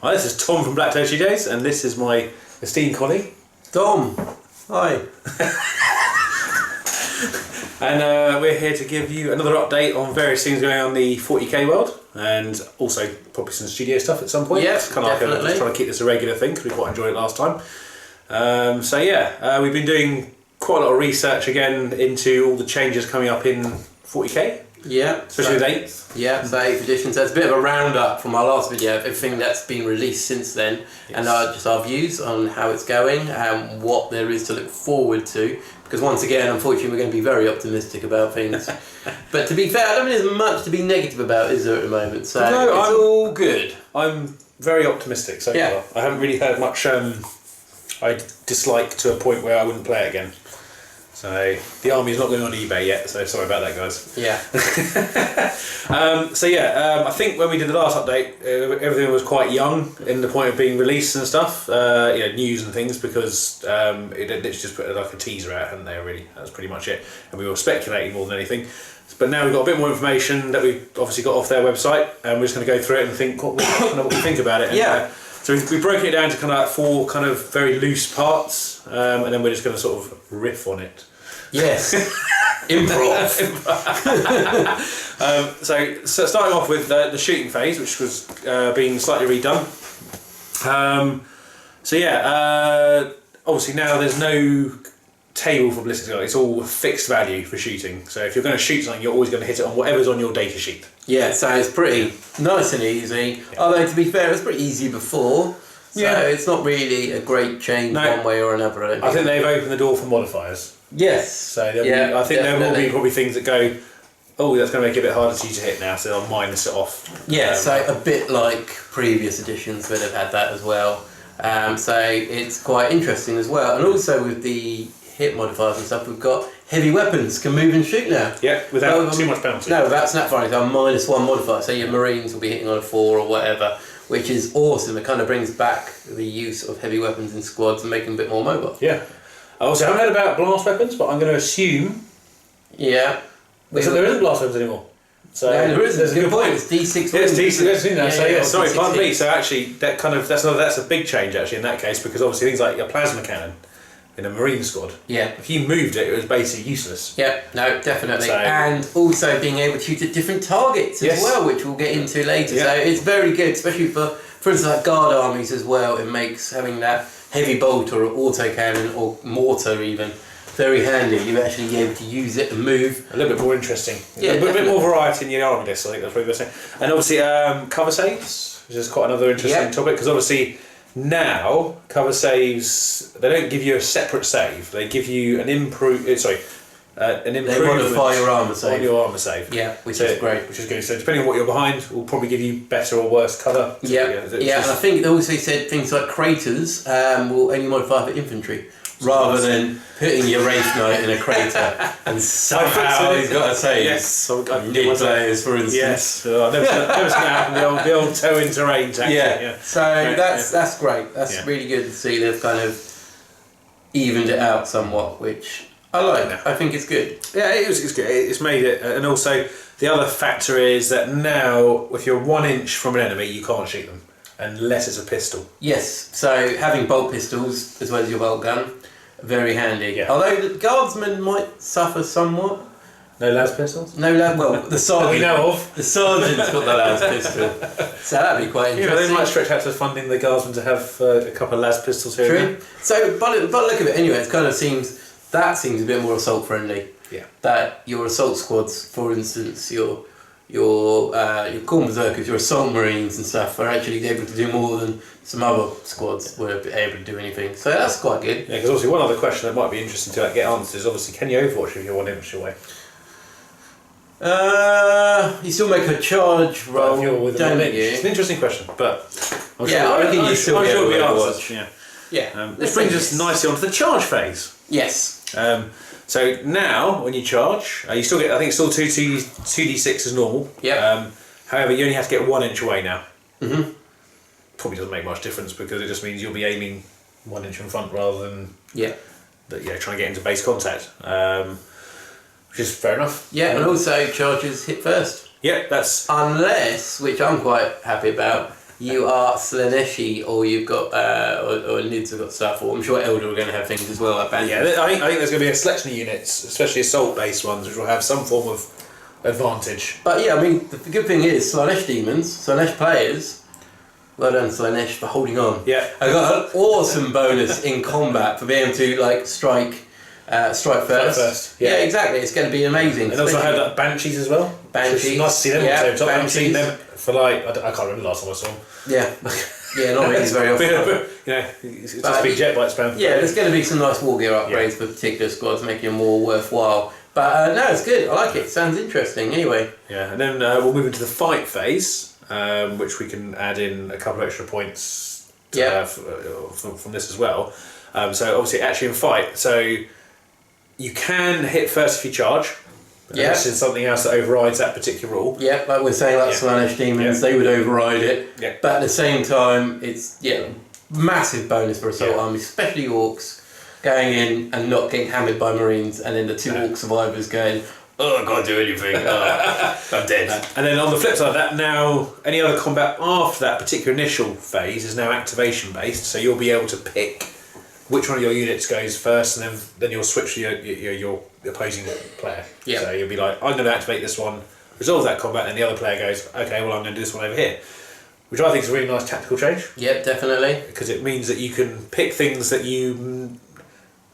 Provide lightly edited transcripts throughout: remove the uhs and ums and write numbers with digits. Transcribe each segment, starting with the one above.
Hi, this is Tom from BlackToad Studios, and this is my esteemed colleague, Dom. Hi. And we're here to give you another update on various things going on in the 40k world, and also probably some studio stuff at some point. Yeah, kind of definitely. just trying to keep this a regular thing because we quite enjoyed it last time. We've been doing quite a lot of research again into all the changes coming up in 40k. Yeah. Especially with 8th. Yeah, the 8th edition. So it's a bit of a roundup from our last video of everything that's been released since then, and just our views on how it's going and what there is to look forward to. Because once again, unfortunately, we're going to be very optimistic about things. But to be fair, I don't think there's much to be negative about, is there, at the moment? So No, it's all good. I'm very optimistic so far. I haven't really heard much I dislike to a point where I wouldn't play it again. So the army's not going on eBay yet, so sorry about that, guys. Yeah. I think when we did the last update, everything was quite young in the point of being released and stuff, news and things, because it just put like a teaser out, hadn't they, really? That was pretty much it. And we were speculating more than anything. But now we've got a bit more information that we've obviously got off their website, and we're just going to go through it and think what we think about it. And, so we've broken it down to kind of like 4 kind of very loose parts, and then we're just going to sort of riff on it. Yes. Improv. So starting off with the shooting phase, which was being slightly redone. Obviously now there's no table for ballistic skill. It's all fixed value for shooting. So if you're going to shoot something, you're always going to hit it on whatever's on your data sheet. Yeah, so it's pretty nice and easy. Yeah. Although to be fair, it was pretty easy before. So it's not really a great change one way or another. I think they've opened the door for modifiers. Yes. So I think there will be probably things that go, oh, that's going to make it a bit harder for you to hit now, so I'll minus it off. Yeah, so a bit like previous editions where they've had that as well. So it's quite interesting as well. And also with the hit modifiers and stuff, we've got heavy weapons can move and shoot now. Yeah, without too much penalty. No, without snap firing, so a -1 modifier. So your Marines will be hitting on a 4 or whatever, which is awesome. It kind of brings back the use of heavy weapons in squads and make them a bit more mobile. Yeah. I also haven't heard about blast weapons, but I'm going to assume... Yeah. So there isn't blast weapons anymore. So no, there isn't. There's a good point. It's D6. Yes, D6. Sorry, pardon me. So actually, that's a big change actually in that case, because obviously things like your plasma cannon in a Marine squad. Yeah. If you moved it, it was basically useless. Yeah. No, definitely. And also being able to shoot at different targets as well, which we'll get into later. Yeah. So it's very good, especially for instance, like guard armies as well. It makes having that heavy bolt or autocannon or mortar even very handy. You're actually able to use it and move. A little bit more interesting. Yeah, a bit more variety in your army list, I think that's probably the best thing. And obviously cover saves, which is quite another interesting topic, because obviously now cover saves, they don't give you a separate save, they give you an improvement. They modify your armour save. On your armour save. Yeah, which is great. Which is good. So depending on what you're behind, will probably give you better or worse cover. So and I think they also said things like craters will only modify for infantry, rather than putting your Wraith Knight in a crater and somehow he's got to save. Yes, mid players, for instance. Yes, never seen that happen. The old toe in terrain tactic. Yeah. So that's great. That's really good to see. They've kind of evened it out somewhat, which I like. I think it's good. Yeah, it's good. It's made it, and also the other factor is that now, if you're 1 inch from an enemy, you can't shoot them unless it's a pistol. Yes. So having bolt pistols as well as your bolt gun, very handy. Yeah. Although the guardsmen might suffer somewhat. No las pistols? No las. Well, the sergeant. we know of. The sergeant's got the las pistol, so that'd be quite interesting. They might stretch out to funding the guardsmen to have a couple of las pistols here. True. So, but look at it anyway. It kind of seems a bit more assault friendly. Yeah. That your assault squads, for instance, your Corn Berserkers, your assault marines and stuff, are actually able to do more than some other squads were able to do anything. So that's quite good. Yeah, because obviously one other question that might be interesting to get answered is obviously, can you overwatch if you're 1 inch away? You still make a charge roll, don't you? It's an interesting question, but I reckon you still get overwatch. Yeah. This brings us nicely onto the charge phase. Yes. So now, when you charge, you still get, I think it's still 2d6 as normal. Yeah. However, you only have to get 1 inch away now. Mm-hmm. Probably doesn't make much difference because it just means you'll be aiming 1 inch in front rather than trying to get into base contact, which is fair enough. Yeah, and also charges hit first. Yeah, that's... Unless, which I'm quite happy about, you are Slaneshi, or you've got or Nids have got stuff, or I'm sure Elder are going to have things as well. Like Yeah, I think there's going to be a selection of units, especially assault-based ones, which will have some form of advantage. But yeah, I mean, the good thing is Slanesh demons, Slanesh players. Well done, Slanesh, for holding on. Yeah, I got an awesome bonus in combat for being able to like strike first. Yeah. Exactly. It's going to be amazing. And also had like Banshees as well. Banshees. It's nice to see them on the same top. I haven't seen Banshees. them for like I can't remember the last time I saw them. Yeah, not really very often. You know, it's just big jet bite spam. Yeah, there's going to be some nice war gear upgrades for particular squads, making them more worthwhile. But no, it's good. I like it. Sounds interesting. Anyway. Yeah, and then we'll move into the fight phase, which we can add in a couple of extra points from this as well. So obviously, actually in fight, so you can hit first if you charge. Yeah. This is something else that overrides that particular rule. Yeah, like we're saying, like Slanesh demons, they would override it. Yeah. But at the same time, it's massive bonus for assault army, especially orcs going in and not getting hammered by marines, and then the two orc survivors going, "Oh, I can't do anything. I'm dead." And then on the flip side of that, now any other combat after that particular initial phase is now activation based, so you'll be able to pick which one of your units goes first, and then you'll switch to your opposing player. Yeah. So you'll be like, I'm going to activate this one, resolve that combat, and the other player goes, okay, well I'm going to do this one over here. Which I think is a really nice tactical change. Yep, definitely. Because it means that you can pick things that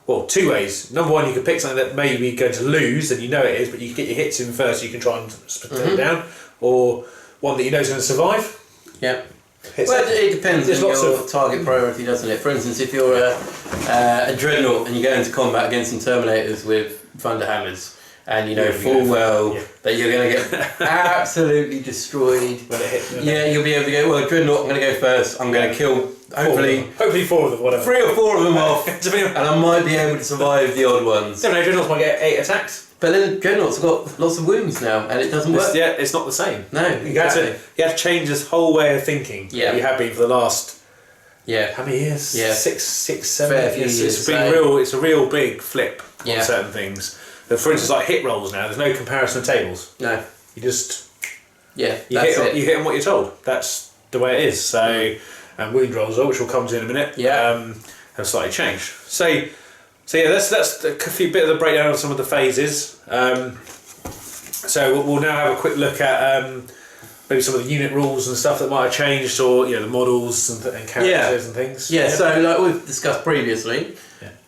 well, two ways. Number one, you can pick something that maybe you're going to lose, and you know it is, but you can get your hits in first, so you can try and split it down. Or one that you know is going to survive. Yep. Well, it depends on your target priority, doesn't it? For instance, if you're a dreadnought and you go into combat against some Terminators with Thunderhammers, and you know full well that you're going to get absolutely destroyed. When it hits. You'll be able to go, well, dreadnought, I'm going to go first. I'm going to kill, hopefully 4 of them, whatever. 3 or 4 of them off, and I might be able to survive the odd ones. No, dreadnoughts might get 8 attacks. But then dreadnoughts have got lots of wounds now, and it doesn't work. Yeah, it's not the same. No, exactly. You have to change this whole way of thinking. Yeah. You have been for the last. Yeah. How many years? Yeah. 6, 7 Fair years. few It's years, been real. It's a real big flip Yeah. on certain things. But for instance, like hit rolls now. There's no comparison of tables. No. You just. Yeah. You hit on what you're told. That's the way it is. So, and wound rolls, which we'll come to in a minute. Yeah. Have slightly changed. So yeah, that's a bit of the breakdown of some of the phases. So we'll now have a quick look at maybe some of the unit rules and stuff that might have changed, or the models and characters and things. Yeah, so like we've discussed previously,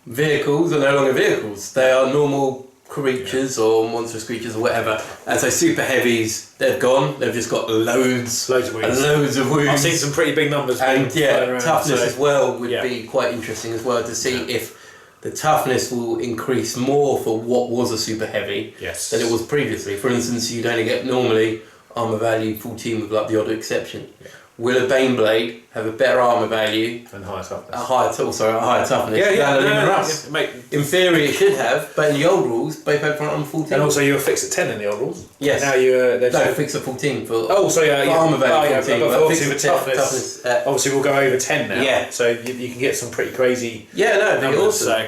vehicles are no longer vehicles. They are normal creatures or monstrous creatures or whatever. And so super heavies, they've gone. They've just got loads of wounds. And loads of wounds. I've seen some pretty big numbers. And around, toughness as well would be quite interesting as well to see if the toughness will increase more for what was a super heavy than it was previously. For instance, you'd only get normally armour value 14 with like the odd exception. Yeah. Will a Baneblade have a better armour value and higher toughness? A higher toughness than a Lunar Russ? In theory, it should have, but in the old rules, both had front armour 14. And also, you were fixed at 10 in the old rules. Yes. Now you fixed at 14 for. Armour value 14. But obviously, with toughness, obviously, we'll go over 10 now. Yeah. So you can get some pretty crazy. Numbers. So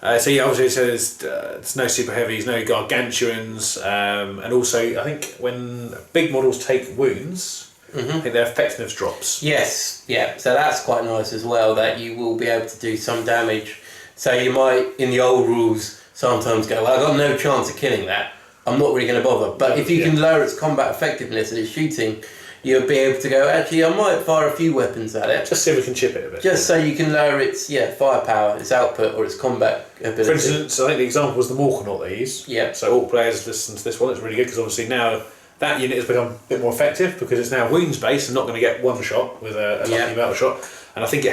obviously, there's no super heavies, no gargantuans, and also I think when big models take wounds. I think their effectiveness drops. Yes, yeah. So that's quite nice as well, that you will be able to do some damage. So you might, in the old rules, sometimes go, well, I've got no chance of killing that. I'm not really going to bother. But if you can lower its combat effectiveness and its shooting, you'll be able to go, actually, I might fire a few weapons at it. Just so we can chip it a bit. Just so you can lower its firepower, its output, or its combat ability. For instance, I think the example was the Morkanaut they use. Yeah. So all players listen to this one. It's really good because obviously now that unit has become a bit more effective because it's now wounds based and not going to get one shot with a lucky battle shot. And I think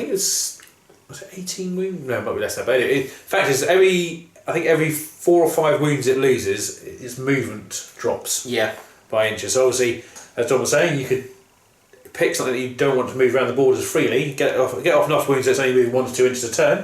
was it 18 wounds? No, it might be less than that. But anyway, the fact is, every 4 or 5 wounds it loses, its movement drops by inches. So obviously, as John was saying, you could pick something that you don't want to move around the borders freely, get off enough wounds that it's only moving 1 to 2 inches a turn.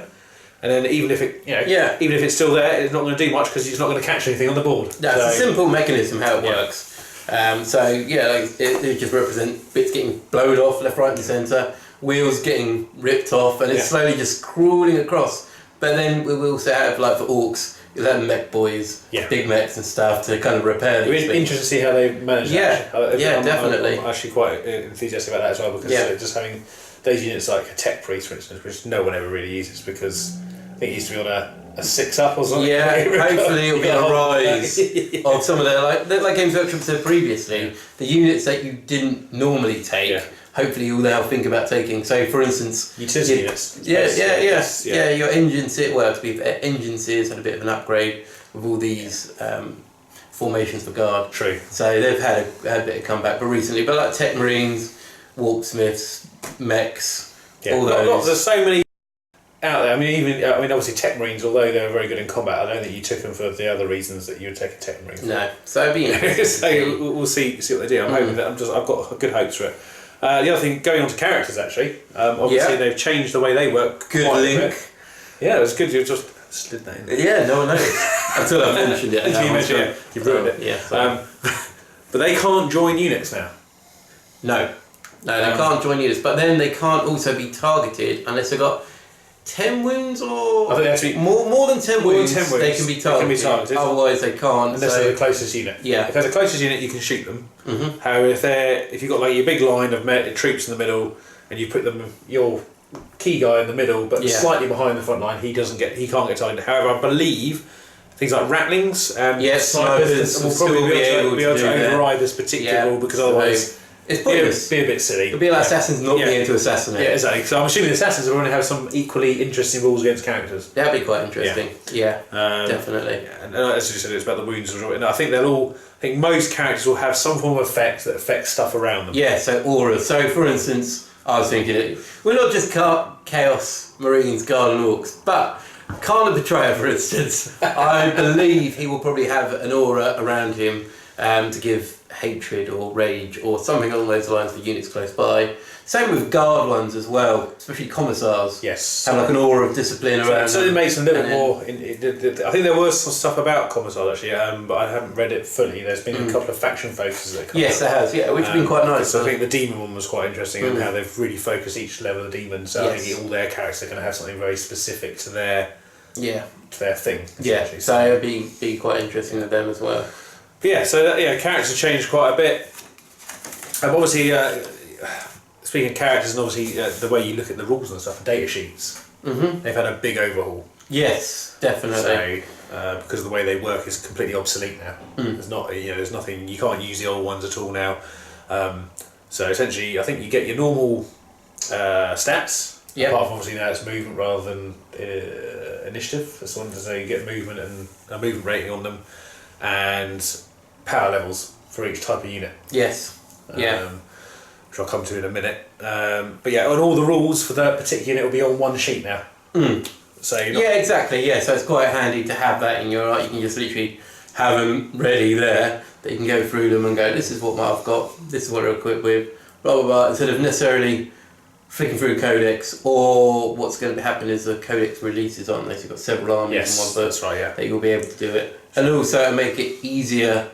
And then even if even if it's still there, it's not going to do much because it's not going to catch anything on the board. That's a simple mechanism how it works. It just represents bits getting blown off left, right, and centre, wheels getting ripped off, and it's slowly just crawling across. But then we will also have, like for orcs, you'll have mech boys, Yeah. big mechs and stuff to kind of repair It'd these be things. interesting to see how they manage Yeah. that. Yeah, definitely. I'm actually quite enthusiastic about that as well, because just having those units like a tech priest, for instance, which no one ever really uses, because I think it used to be on a 6-up or something. Yeah, hopefully it'll be a rise of some of like Games Workshop said previously, the units that you didn't normally take, hopefully you'll now think about taking. So for instance... Utility units. Yeah, your engine sears, well, to be fair, engine sears had a bit of an upgrade with all these formations for guard. True. So they've had a bit of comeback, but recently, but like Tech Marines, Warp Smiths, mechs, all those. There's so many out there. I mean, obviously Tech Marines, although they were very good in combat, I don't think you took them for the other reasons that you would take a Tech Marine for. No, so it'd be interesting. So we'll see what they do. I'm hoping that I've got good hopes for it. The other thing, going on to characters actually, obviously they've changed the way they work. Good link. Yeah, it was good. You just slid that in. Yeah, no one knows until I mentioned it. You ruined it. Yeah. But they can't join units now. No, they can't join units, but then they can't also be targeted unless they've got 10 wounds or... I think they have to be more than 10 wounds, they can be targeted. Otherwise they can't. Unless they're the closest unit. Yeah. If they're the closest unit, you can shoot them. Mm-hmm. However, if you've got like your big line of troops in the middle, and you put your key guy in the middle, but slightly behind the front line, he can't get targeted. However, I believe things like rattlings and snipers will probably be able to override this particular rule, because otherwise... It's pointless. Be a bit silly. It'll be like assassins not being able to assassinate. Yeah, exactly. So I'm assuming the assassins are going to have some equally interesting rules against characters. That'd be quite interesting. Yeah, definitely. Yeah. And as you said, it's about the wounds. And I think I think most characters will have some form of effect that affects stuff around them. Yeah, so auras. So for instance, I was thinking, we're not just Chaos Marines, Guard and Orcs, but Khan the Betrayer, for instance, I believe he will probably have an aura around him to give hatred or rage or something along those lines for units close by. Same with guard ones as well, especially commissars. Yes. Have like an aura of discipline around so them. it makes them a little more... I think there was some stuff about commissars actually, but I haven't read it fully. There's been a couple of faction focuses that come Yes, there has, which have been quite nice. So I think the demon one was quite interesting, and how they've really focused each level of the demon. So I think all their characters are going to have something very specific to their thing. Yeah, so it'd be quite interesting with them as well. But yeah, so characters have changed quite a bit. Obviously, speaking of characters, and obviously the way you look at the rules and stuff, data sheets, they've had a big overhaul. Yes, definitely. So because of the way they work is completely obsolete now. There's nothing, you can't use the old ones at all now. So essentially, I think you get your normal stats. Yep. Apart from obviously now it's movement rather than initiative. That's one to say you get movement and a movement rating on them, and power levels for each type of unit. Yes. Which I'll come to in a minute. But yeah, on all the rules for that particular unit will be on one sheet now. So exactly. Yeah, so it's quite handy to have that in your. You can just literally have them ready there. That you can go through them and go, this is what I've got. This is what they're equipped with. Blah blah blah. Instead of necessarily flicking through codex, or what's going to happen is the codex releases on this. You've got several armies in one book. That's right. Yeah. That you'll be able to do it, and also make it easier.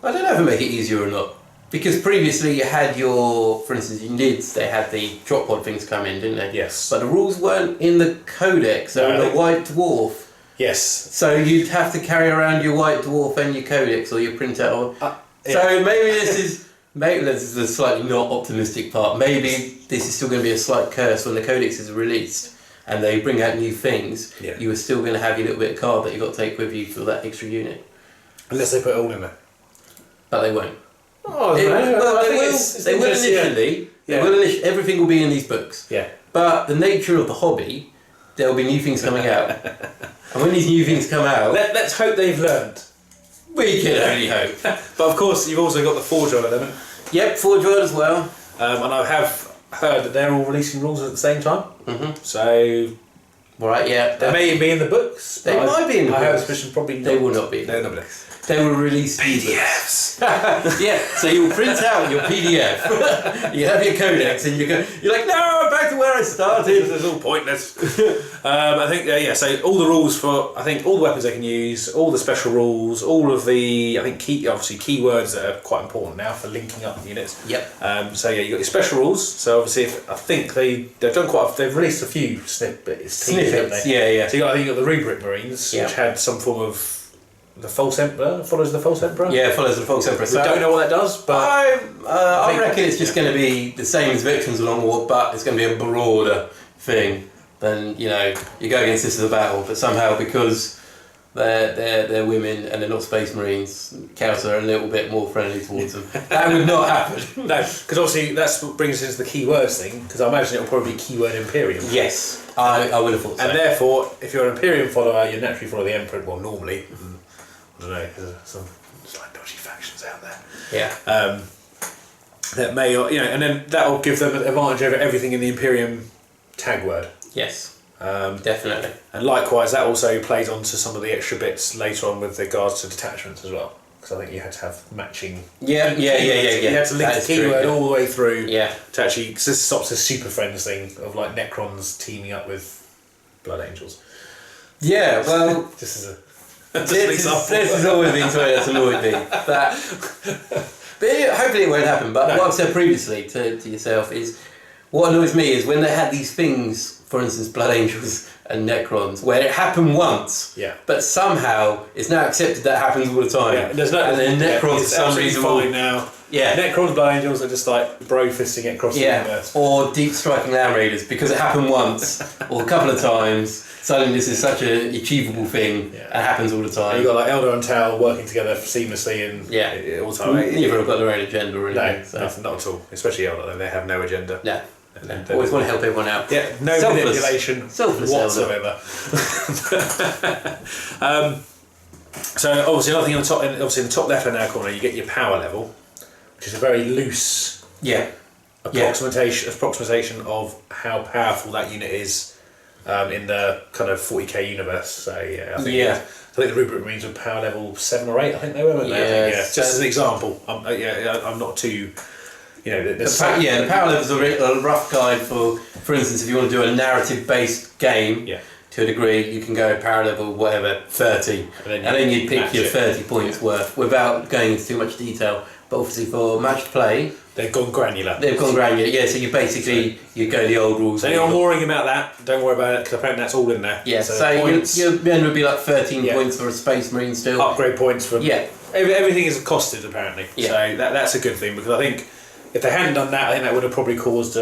I don't know if it make it easier or not. Because previously you had for instance, your NIDs, they had the drop pod things come in, didn't they? Yes. But the rules weren't in the codex, they were in the White Dwarf. Yes. So you'd have to carry around your White Dwarf and your codex or your printout. So maybe this is the slightly not optimistic part. Maybe this is still going to be a slight curse when the codex is released and they bring out new things. Yeah. You are still going to have your little bit of card that you've got to take with you for that extra unit. Unless they put it all in there. But they won't. Oh, they will initially. Everything will be in these books. Yeah. But the nature of the hobby, there will be new things coming out. And when these new things come out... Let's hope they've learned. We can only hope. But of course, you've also got the Forge World element. Yep, Forge World as well. And I have heard that they're all releasing rules at the same time. So... Right, yeah. They may be in the books. They might be in the books. I have a suspicion probably not. They will not be. They're not be. They will release PDFs. Yeah, so you'll print out your PDF. You have your codex, and you're like, no, back to where I started. This is all pointless. I think so all the rules for all the weapons they can use, all the special rules, all of the keywords that are quite important now for linking up units. Yep. So you got your special rules. So obviously they've released a few snippets, haven't they? Yeah, yeah. So I think you got the Rubric Marines, which had some form of the False Emperor, follows the False Emperor. Yeah, follows the False Emperor. We don't know what that does, but I reckon it's just going to be the same as Victims of Long War, but it's going to be a broader thing than, you know, you go against Sisters of Battle, but somehow because they're women and they're not Space Marines, Chaos are a little bit more friendly towards them. That would not happen. No, because obviously that's what brings us into the keywords thing, because I imagine it'll probably be keyword Imperium. Yes, I would have thought so. And therefore, if you're an Imperium follower, you naturally follow the Emperor, well, normally. I don't know, because there's some like dodgy factions out there. Yeah. That may, you know, and then that will give them an advantage over everything in the Imperium tag word. Yes. Definitely. And likewise, that also plays on to some of the extra bits later on with regards to detachments as well. Because I think you had to have matching. Yeah. You had to link the keyword all the way through. Yeah. To actually, because this stops the Super Friends thing of like Necrons teaming up with Blood Angels. Yeah. Well, this is this has always been something that's annoyed me. But hopefully it won't happen. But what I've said previously to yourself is, what annoys me is when they had these things, for instance, Blood Angels and Necrons, where it happened once, but somehow it's now accepted that happens all the time. Yeah, there's no, and then Necrons for some reason fine now. Yeah, Necrons, Blood Angels are just like bro fisting it across the universe. Or deep striking Land Raiders, because it happened once or a couple of times. Suddenly this is such an achievable thing and happens all the time. And you've got like Elder and Tal working together seamlessly and all the time. Neither have got their own agenda or anything. No, not at all. Especially Elder, they have no agenda. No. Always want to help everyone out. Yeah, no manipulation whatsoever. So obviously another thing on the top, obviously in the top left-hand now corner, you get your power level, which is a very loose approximation of how powerful that unit is in the kind of 40k universe. So I think the Rubric Marines were power level 7 or 8. I think they were. Just as an example. I'm not too. You know, the power levels are a rough guide for instance, if you want to do a narrative-based game, to a degree, you can go power level, whatever, 30, and then you pick your 30 points worth, without going into too much detail. But obviously for match play, they've gone granular. So you basically, you go the old rules. So anyone worrying about that, don't worry about it, because apparently that's all in there. Yeah, so your men would be like 13 points for a Space Marine still. Upgrade points for... Yeah. Everything is costed, apparently. Yeah. So that's a good thing, because I think if they hadn't done that, I think that would have probably caused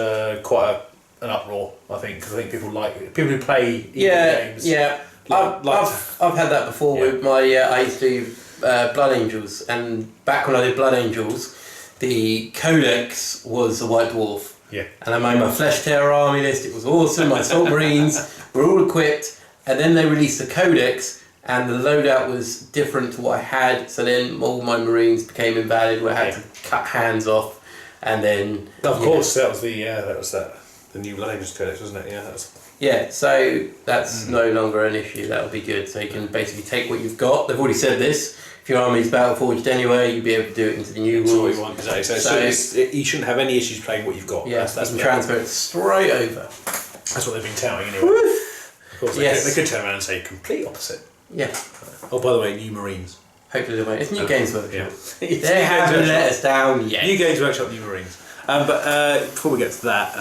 quite an uproar. I think, because I think people who play games. Yeah, I've had that before with my. I used to do Blood Angels, and back when I did Blood Angels, the Codex was the White Dwarf. Yeah. And I made my Flesh Terror army list. It was awesome. My Assault Marines were all equipped, and then they released the Codex, and the loadout was different to what I had. So then all my Marines became invalid, where I had to cut hands off. And then, of course, that was the new Blood Angels Codex, wasn't it? Yeah, so that's no longer an issue. That'll be good. So you can basically take what you've got. They've already said this. If your army's battle forged anyway, you'll be able to do it into the new rules. What you want, exactly. So you shouldn't have any issues playing what you've got. Yeah, that's transfer it straight over. That's what they've been touting anyway. Of course, they could turn around and say complete opposite. Yeah. Oh, by the way, new Marines. Hopefully they won't. It's New Games Workshop. They haven't let us down yet. New Games Workshop, new Marines. But before we get to that,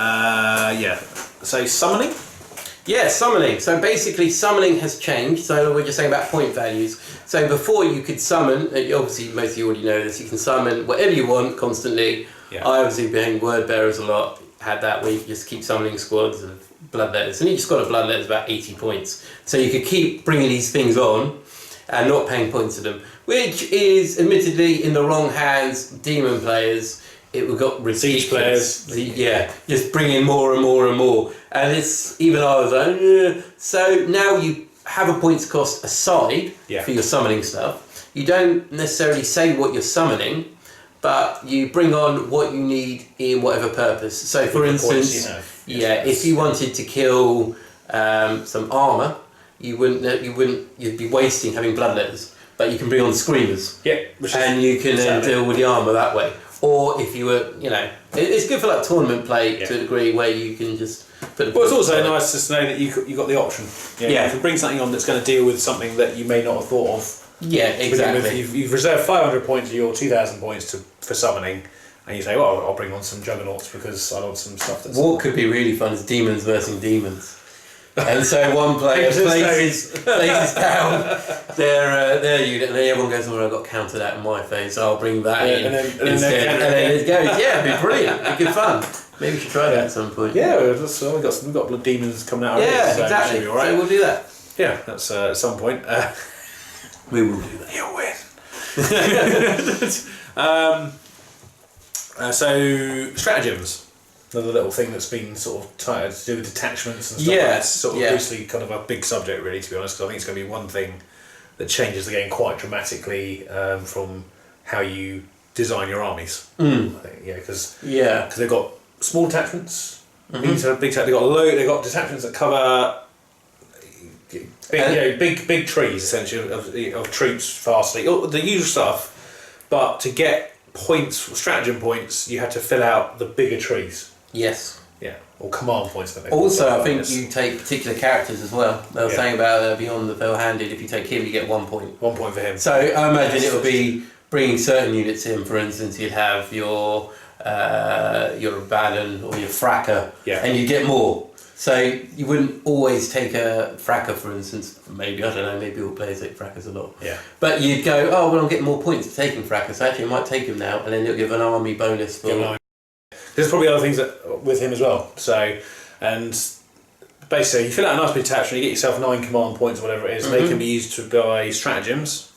so summoning? Yeah, summoning. So basically summoning has changed. So we're just saying about point values. So before you could summon, obviously most of you already know this, you can summon whatever you want constantly. Yeah. I obviously being word bearers a lot, had that where you just keep summoning squads of bloodletters. And you just got a bloodletters about 80 points. So you could keep bringing these things on and not paying points to them. Which is admittedly in the wrong hands, demon players. It got ridiculous. Siege players. Just bringing more and more and more. And it's, even I was like, So now you have a points cost aside for your summoning stuff. You don't necessarily say what you're summoning, but you bring on what you need in whatever purpose. So for instance, if you wanted to kill some armour, you'd be wasting having bloodletters. But you can bring on screamers. Yeah. And you can deal with the armour that way. Or if you were, it's good for like tournament play to a degree where you can just put. Well, it's also nice just to know that you got the option. You can bring something on that's going to deal with something that you may not have thought of. Yeah, exactly. You've reserved 500 points of your 2,000 points for summoning, and you say, well, I'll bring on some juggernauts because I want some stuff that's. What could be really fun is demons versus demons. And so one player places down their unit, and then everyone goes, "Well, I've got to counter that in my phase, so I'll bring that in instead." And then it goes. Yeah, it'd be brilliant. It'd be good fun. Maybe we should try that at some point. Yeah, we've got blood demons coming out. Yeah, so exactly. All right. So we'll do that. Yeah, that's at some point. We will do that. You'll win. So stratagems. Another little thing that's been sort of tied to do with detachments and stuff. Yeah, It's sort of loosely kind of a big subject, really, to be honest, because I think it's going to be one thing that changes the game quite dramatically from how you design your armies. I think, because they've got small detachments, big they've got detachments that cover big trees, essentially, of troops fastly, the usual stuff, but to get points, stratagem points, you had to fill out the bigger trees. Yes. Yeah, or command points. Also, I think you take particular characters as well. They were saying about beyond the fell-handed, if you take him, you get 1 point. 1 point for him. So I imagine it would be bringing certain units in. For instance, you'd have your Abaddon or your Fracker, and you get more. So you wouldn't always take a Fracker, for instance. Maybe, I don't know, maybe all players take Frackers a lot. Yeah. But you'd go, oh, well, I'm getting more points for taking Fracker, so actually I might take him now, and then it'll give an army bonus for... There's probably other things that with him as well. So, and basically, you fill out a nice bit of attachment, you get yourself 9 command points or whatever it is. They can be used to buy stratagems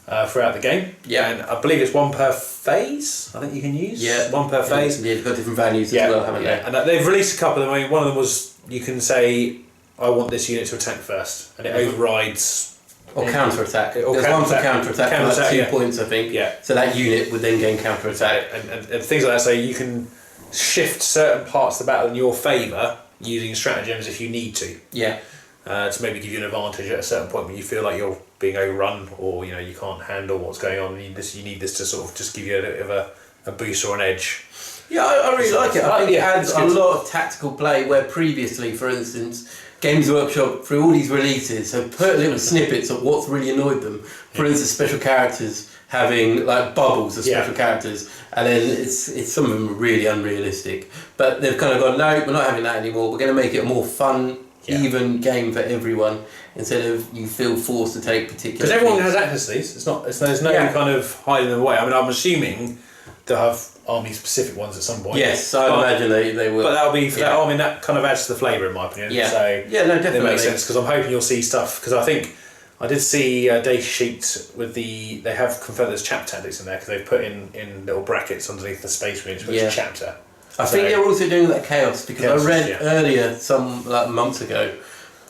throughout the game. Yeah. And I believe it's 1 per phase. I think you can use. Yeah. 1 per phase. Yeah, they've got different values as well, haven't they? And they've released a couple of them. I mean, one of them was you can say, I want this unit to attack first, and it overrides. Or counter attack. There's one for counter attack, for like 2 points, I think. Yeah. So that unit would then gain counter attack. And things like that. So you can shift certain parts of the battle in your favour using stratagems if you need to. Yeah. To maybe give you an advantage at a certain point when you feel like you're being overrun, or you can't handle what's going on. You need this to sort of just give you a bit of a boost or an edge. Yeah, I really like it. I think it adds a lot of tactical play where previously, for instance, Games Workshop, through all these releases, have put little snippets of what's really annoyed them. For instance, special characters having like bubbles of special characters, and then it's some of them are really unrealistic. But they've kind of gone, no, we're not having that anymore. We're going to make it a more fun, even game for everyone, instead of you feel forced to take particular. Because everyone has access to these. There's no kind of hiding them away. I mean, I'm assuming they'll have army specific ones at some point. Yes, I imagine they will. But that'll be for that. I mean, that kind of adds to the flavour in my opinion. Yeah. So no, definitely. It makes sense because I'm hoping you'll see stuff. Because I think I did see a data sheet with they have confirmed there's chapter tactics in there because they've put in little brackets underneath the space marines which is chapter. I think they're also doing that chaos because I read earlier some months ago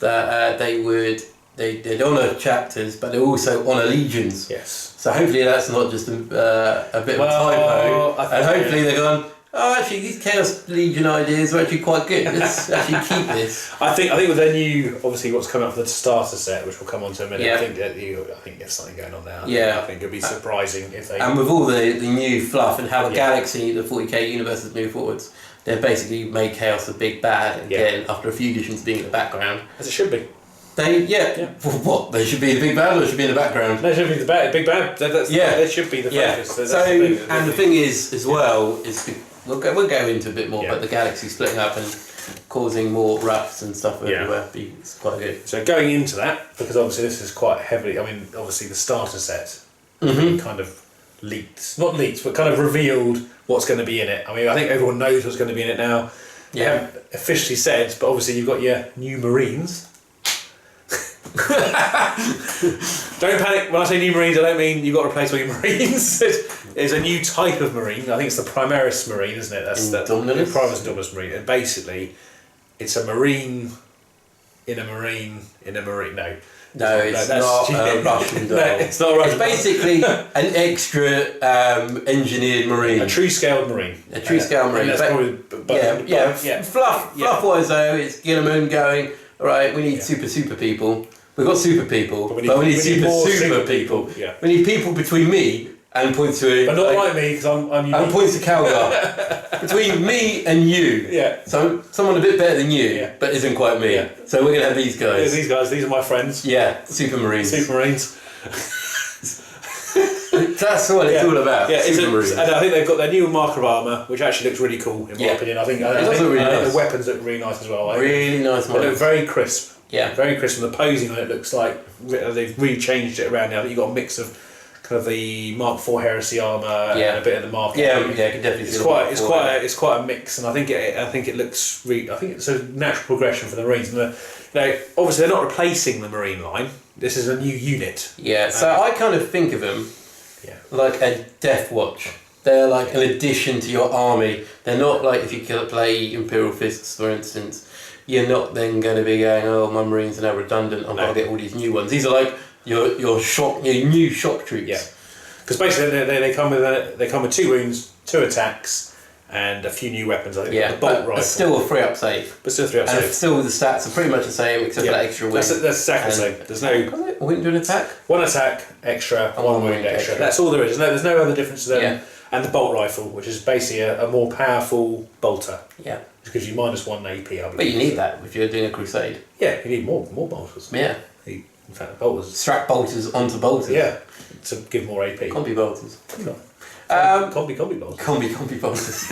that they'd honour chapters, but they also honour legions. Yes. So hopefully that's not just a bit of a typo, and hopefully they're going, oh, actually these Chaos Legion ideas are actually quite good. Let's actually keep this. I think with their new, obviously what's coming up for the starter set, which we'll come on to in a minute. I think there's something going on there. I think it'd be surprising if they. And with all the new fluff and how the galaxy, the 40k universe has moved forwards, they've basically made Chaos the big bad again after a few editions being in the background. As it should be. For what? They should be the big bad, or they should be in the background? They should be the big bad. They should be the focus. The thing is, as well, is we'll go into a bit more, but the galaxy splitting up and causing more rafts and stuff everywhere. It's quite good. So going into that, because obviously this is quite heavily. I mean, obviously the starter set kind of leaked, not leaked, but kind of revealed what's going to be in it. I mean, I think everyone knows what's going to be in it now. They haven't officially said, but obviously you've got your new Marines. Don't panic when I say new Marines. I don't mean you've got to replace all your Marines. There's a new type of Marine. I think it's the Primaris Marine, isn't it? That's the Primaris Dominus Marine, and basically it's a Marine in a Marine in a Marine. No, it's not a Russian doll. It's not a Russian. It's basically an extra engineered Marine. A true scaled Marine. A true scaled Marine. Fluff-wise though, it's Gilliman going, alright, we need super people. We've got super people, but we need super people. Yeah. We need people between me and points to... But not like me, because I'm unique. And points to Calgar. Between me and you. Yeah. So someone a bit better than you, but isn't quite me. Yeah. So we're going to have these guys. These guys, these are my friends. Yeah, Super Marines. Super Marines. That's what it's all about. Yeah, Supermarines. and I think they've got their new marker of armour, which actually looks really cool in my opinion. I think the weapons look really nice as well. Really nice. They look very crisp. Yeah, very crisp, and the posing on it looks like they've really changed it around now. I think you've got a mix of kind of the Mark IV Heresy armour and a bit of the Mark. Yeah, you can definitely. It's quite a mix, and I think it looks really. I think it's a natural progression for the Marines. And obviously they're not replacing the Marine line. This is a new unit. Yeah, so I kind of think of them like a Death Watch. They're like an addition to your army. They're not like if you play Imperial Fists, for instance. You're not then going to be going, oh, my Marines are now redundant. I've got to get all these new ones. These are like your new shock troops. Yeah, because basically they come with 2 wounds, 2 attacks, and a few new weapons. I think. Yeah, the bolt rifle. But still a 3-up save. But still 3-up save. And still the stats are pretty much the same except for that extra win. That's exactly the same. There's no. Wouldn't do an attack. 1 attack extra, 1 wound extra. That's all there is. There's no other difference to them. Yeah. And the bolt rifle, which is basically a more powerful bolter. Yeah. Which gives you -1 AP, I believe. But you need that if you're doing a crusade. Yeah, you need more bolters. Yeah. In fact, bolters. Strap bolters onto bolters. Yeah, to give more AP. Combi bolters. Combi bolters. Combi bolters.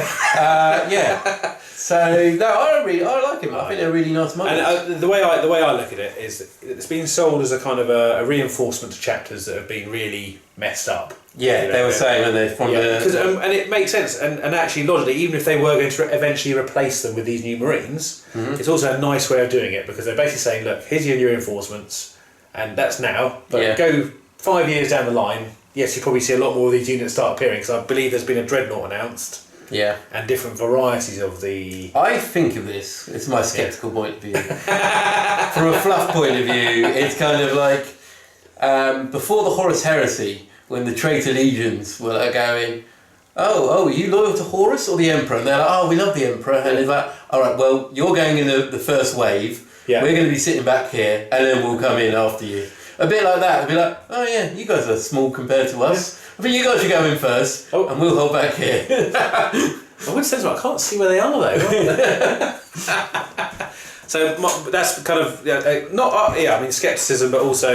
Yeah. So no, I like him. I think they're really nice models. And the way I look at it is that it's been sold as a kind of a reinforcement to chapters that have been really messed up. Yeah, they were saying when they're from the... and it makes sense, and actually logically, even if they were going to eventually replace them with these new Marines, it's also a nice way of doing it, because they're basically saying, look, here's your new reinforcements, and that's now, but go 5 years down the line, yes, you probably see a lot more of these units start appearing, because I believe there's been a Dreadnought announced. Yeah. And different varieties of the... I think of this, it's my sceptical point of view. From a fluff point of view, it's kind of like before the Horus Heresy, when the traitor legions were like going, oh, are you loyal to Horus or the Emperor? And they're like, oh, we love the Emperor. And it's like, all right, well, you're going in the first wave. Yeah. We're going to be sitting back here, and then we'll come in after you. A bit like that. It'd be like, oh yeah, you guys are small compared to us. I think you guys should go in first, and we'll hold back here. I would say so. I can't see where they are though. So that's kind of I mean scepticism, but also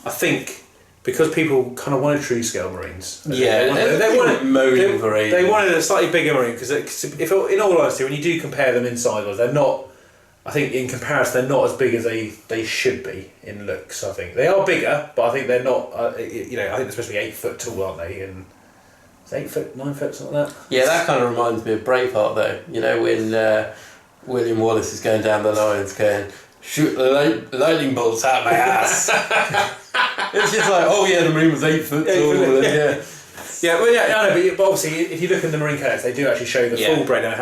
I think because people kind of wanted true scale Marines. Yeah, they wanted a slightly bigger Marine, because if in all honesty, when you do compare them in size, they're not. I think in comparison, they're not as big as they should be in looks. I think they are bigger, but I think they're not. I think they're supposed to be 8 foot tall, aren't they? And it's 8 foot, 9 foot, something like that. Yeah, that kind of reminds me of Braveheart, though. You know, when William Wallace is going down the lines, going, "Shoot the lightning bolts out of my ass." It's just like, oh yeah, the Marine was 8 foot tall. Yeah. Yeah, well, yeah, I know, but obviously, if you look in the Marine Cadets, they do actually show the full breakdown.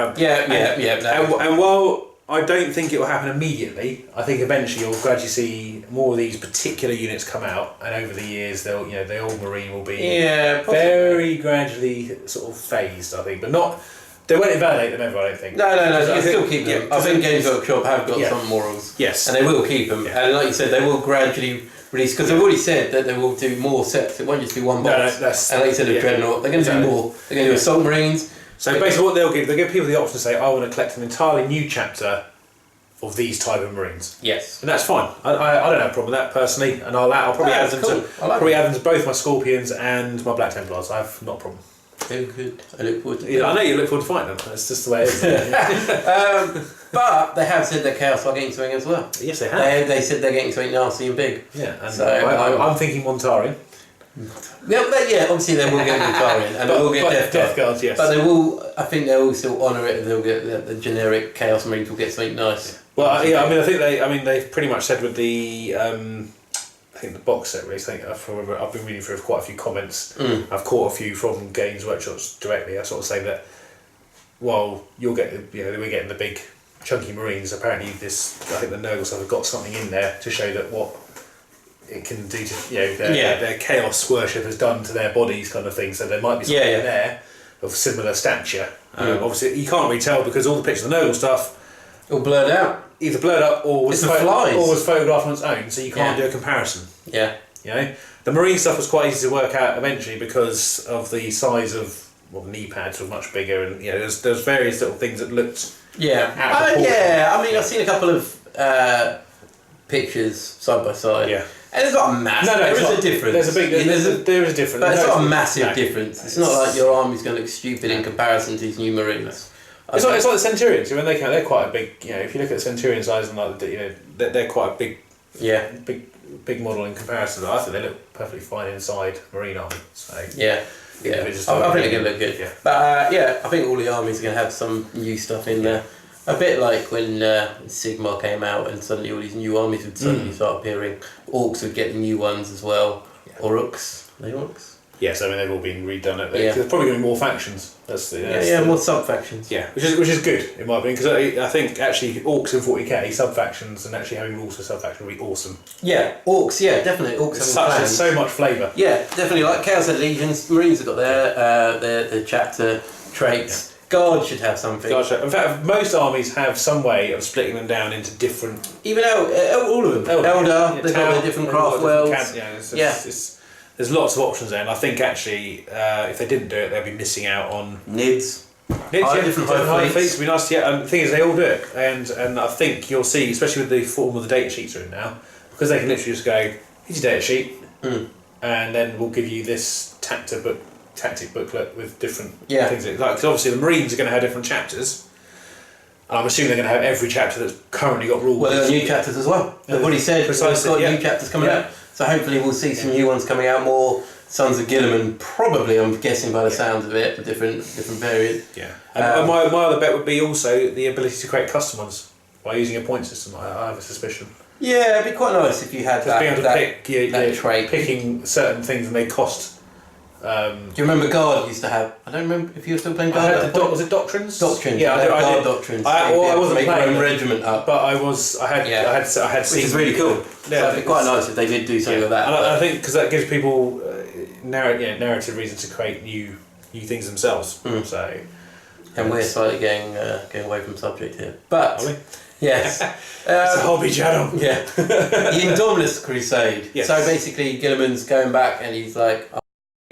And while I don't think it will happen immediately, I think eventually you'll gradually see more of these particular units come out, and over the years, they'll the old Marine will be very gradually sort of phased. I think, but not. They won't invalidate them ever, I don't think. No, you can still keep them. I think Games Workshop have got some morals. Yes. And they will keep them. Yeah. And like you said, they will gradually release, because they've already said that they will do more sets. It won't just be one box. And like you said, a Dreadnought, they're going to do more. They're going to do Assault Marines. So basically what they'll give people the option to say, I want to collect an entirely new chapter of these type of Marines. Yes. And that's fine. I don't have a problem with that personally, and I'll probably add them to both my Scorpions and my Black Templars. I have not a problem. Very good. I look forward to it. I know you look forward to fighting them. That's just the way it is. But they have said that Chaos are getting something as well. Yes, they have. They said they're getting something nasty and big. Yeah, and so I'm thinking Montarian. Yeah, obviously they will get Montarian, and they will get Death Guards, yes. But they will. I think they will still honour it. They'll get the generic Chaos Marines will get something nice. Well, I think they've pretty much said with the. I think the box set release. I think I've been reading through quite a few comments. I've caught a few from Games Workshops directly. I sort of say that while you'll get we're getting the big chunky Marines. Apparently, I think the Nurgle stuff have got something in there to show that what it can do to their chaos worship has done to their bodies, kind of thing. So there might be something in there of similar stature. Obviously, you can't really tell because all the pictures of the Nurgle stuff all blurred out. Either blurred up or was photographed on its own, so you can't do a comparison. Yeah. The Marine stuff was quite easy to work out eventually because of the size of the knee pads were much bigger, and there's various little things that looked out of proportion. I mean I've seen a couple of pictures side by side. Yeah. And it's not a massive. There is a difference. There is a difference. But it's not a massive difference. It's not like your army's going to look stupid in comparison to these new Marines. It's like the Centurions. When they come, they're quite a big. If you look at the Centurion size and they're quite a big. Yeah. Big model in comparison. I think they look perfectly fine inside Marine army. So yeah. I think they're going to look good. Yeah. But I think all the armies are going to have some new stuff in there. A bit like when Sigmar came out and suddenly all these new armies would suddenly start appearing. Orcs would get the new ones as well. Yeah. Orcs. Are they Orcs? Yes, I mean they've all been redone. There's probably going to be more factions. More sub factions. Yeah, which is good in my opinion, because I think actually Orcs in 40k sub factions and actually having rules for sub faction would be awesome. Yeah, Orcs. Yeah, definitely Orcs. There's so much flavour. Yeah, definitely. Like Chaos Head Legions, Marines have got their chapter traits. Yeah. Guard should have something. In fact, most armies have some way of splitting them down into different. Even all of them. Eldar, they've got their different craft wells. There's lots of options there, and I think actually, if they didn't do it, they'd be missing out on NIDs. Different high fleets would be nice to get. And the thing is, they all do it, and I think you'll see, especially with the form of the data sheets are in now, because they can literally just go, here's your data sheet, and then we'll give you this tactic booklet with different things. Because obviously the Marines are going to have different chapters. And I'm assuming they're going to have every chapter that's currently got rules. Well, there are new chapters as well. They've already said they've got new chapters coming out. So hopefully we'll see some new ones coming out, more Sons of Guilliman, probably, I'm guessing by the sounds of it, a different variant. Yeah. And my other bet would be also the ability to create custom ones by using a point system. I have a suspicion. Yeah, it'd be quite nice if you had being able to pick that trait. Picking certain things and they cost. Do you remember Guard used to have? I don't remember if you were still playing Guard. Was it Doctrines? Doctrines. Yeah, I Guard Doctrines. I wasn't make playing my own regiment up, but I had seen. Which is really cool. Yeah, so it'd be quite nice if they did do something like that. And I think because that gives people narrative reason to create new things themselves. So. And we're slightly going away from subject here, but. Are we? Yes. It's a hobby channel. Yeah. The Indominus Crusade. Yes. So basically, Gilliman's going back and he's like,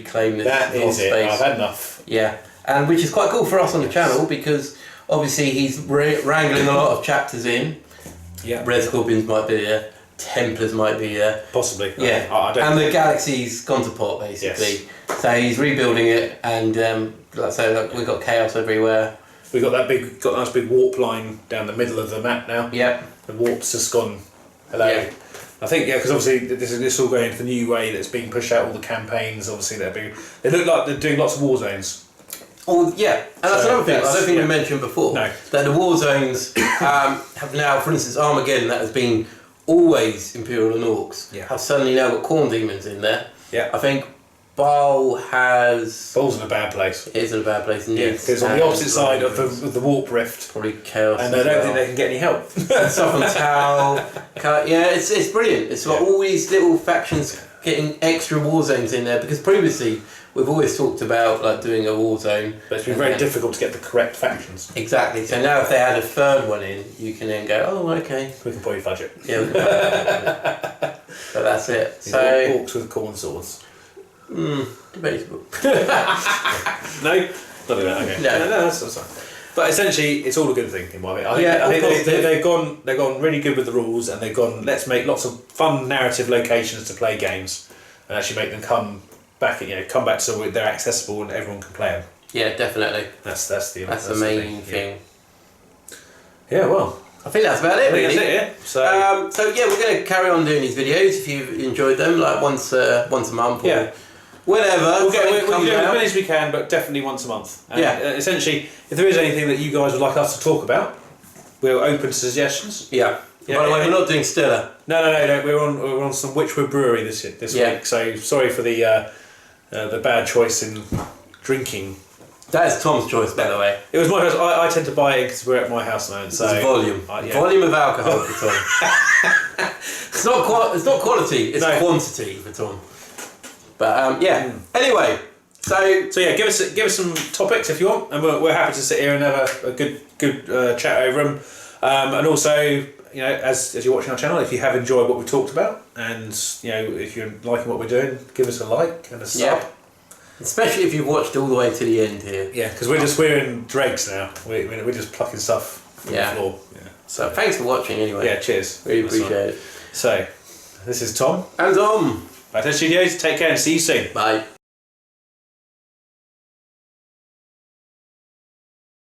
claim this space. I've had enough. Yeah, and which is quite cool for us on the channel because obviously he's wrangling a lot of chapters in. Yeah. Red Scorpions might be there, Templars might be there. Possibly. Yeah. And the galaxy's gone to pot basically. Yes. So he's rebuilding it, and like I say, we've got chaos everywhere. We've got got a nice big warp line down the middle of the map now. Yeah. The warp's just gone. Hello. Yeah. I think because obviously this is all going into the new way that's being pushed out. All the campaigns, obviously they look like they're doing lots of war zones. Oh yeah, and that's another thing. I don't think we mentioned before. No. That the war zones have now, for instance, Armageddon, that has been always Imperial and Orcs, have suddenly now got Khorne demons in there. Yeah. I think Baal has. Baal's in a bad place. It is in a bad place. Yeah, because on the opposite side of the warp rift, probably chaos. And I don't think they can get any help. Southern Tau. Yeah, it's brilliant. It's like all these little factions getting extra war zones in there because previously we've always talked about like doing a war zone, but it's been very difficult to get the correct factions. Exactly. So now if they add a third one in, you can then go, oh okay, we can probably fudge it. Yeah, we can but that's it. So Orcs with Khorne swords. Debatable. No, not doing that. Okay. No, that's fine. But essentially, it's all a good thing in my opinion. I think they've gone really good with the rules, and they've gone. Let's make lots of fun narrative locations to play games, and actually make them come back so they're accessible and everyone can play them. Yeah, definitely. That's the main thing. Yeah, well. I think that's about it, really. That's it, yeah. So yeah, we're going to carry on doing these videos if you've enjoyed them, like once a month or whatever. We'll do as many as we can, but definitely once a month. And essentially, if there is anything that you guys would like us to talk about, we're open to suggestions. Yeah. By the way, we're not doing Stella. No. We're on some Witchwood Brewery this week. So sorry for the bad choice in drinking. That is Tom's choice, by the way. It was my choice. I tend to buy it because we're at my house now. So it's volume. Volume of alcohol for Tom. It's not quality. It's quantity for Tom. But Anyway, so yeah, give us some topics if you want, and we're happy to sit here and have a good chat over them. And also, as you're watching our channel, if you have enjoyed what we talked about, and if you're liking what we're doing, give us a like and a sub. Yeah. Especially if you've watched all the way to the end here. Yeah, because we're in dregs now. We're just plucking stuff from the floor. Yeah. So thanks for watching anyway. Yeah, cheers. Really appreciate it. So, This is Tom. And Tom. BlackToad Studios. Take care and see you soon. Bye.